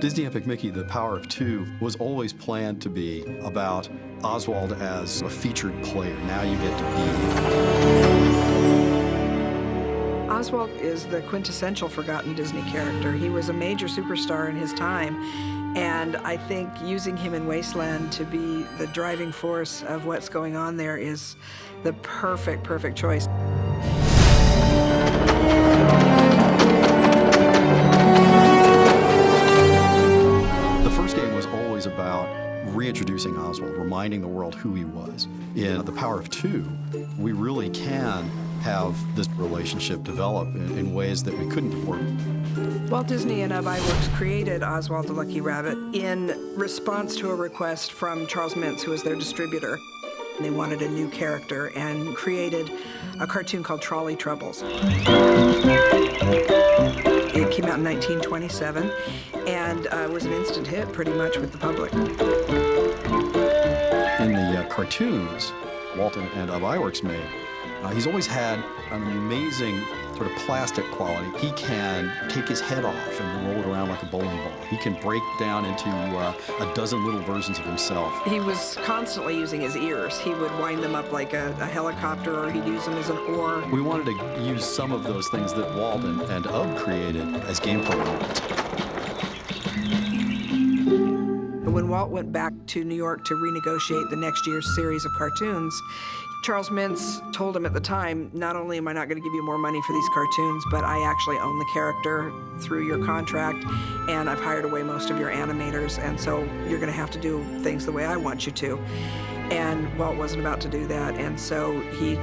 Disney Epic Mickey, The Power of Two, was always planned to be about Oswald as a featured player. Now you get to be. Oswald is the quintessential forgotten Disney character. He was a major superstar in his time, and I think using him in Wasteland to be the driving force of what's going on there is the perfect choice. About reintroducing Oswald, reminding the world who he was. In The Power of Two, we really can have this relationship develop in ways that we couldn't before. Walt Disney and Ub Iwerks created Oswald the Lucky Rabbit in response to a request from Charles Mintz, who was their distributor. They wanted a new character and created a cartoon called Trolley Troubles. It came out in 1927 and was an instant hit pretty much with the public. In the cartoons Walt and Ub Iwerks made, he's always had an amazing sort of plastic quality. He can take his head off and roll it around like a bowling ball. He can break down into a dozen little versions of himself. He was constantly using his ears. He would wind them up like a helicopter, or he'd use them as an oar. We wanted to use some of those things that Walt and Ub created as gameplay elements. When Walt went back to New York to renegotiate the next year's series of cartoons, Charles Mintz told him at the time, not only am I not going to give you more money for these cartoons, but I actually own the character through your contract, and I've hired away most of your animators, and so you're going to have to do things the way I want you to. And Walt wasn't about to do that, and so he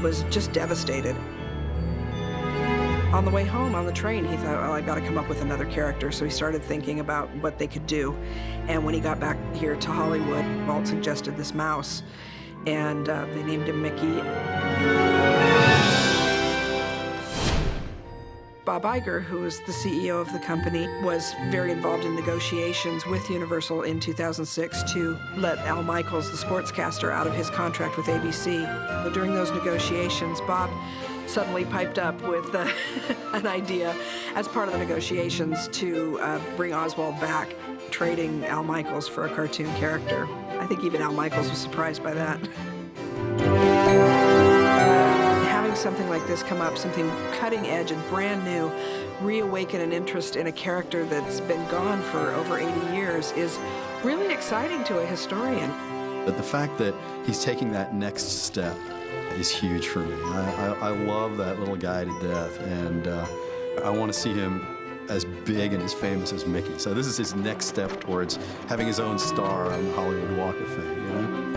was just devastated. On the way home, on the train, he thought, well, I've got to come up with another character, so he started thinking about what they could do. And when he got back here to Hollywood, Walt suggested this mouse, and they named him Mickey. Bob Iger, who was the CEO of the company, was very involved in negotiations with Universal in 2006 to let Al Michaels, the sportscaster, out of his contract with ABC. But during those negotiations, Bob suddenly piped up with an idea as part of the negotiations to bring Oswald back, trading Al Michaels for a cartoon character. I think even Al Michaels was surprised by that. Having something like this come up, something cutting edge and brand new, reawaken an interest in a character that's been gone for over 80 years is really exciting to a historian. But the fact that he's taking that next step is huge for me. I love that little guy to death, and I want to see him as big and as famous as Mickey. So this is his next step towards having his own star on the Hollywood Walk of Fame, you know?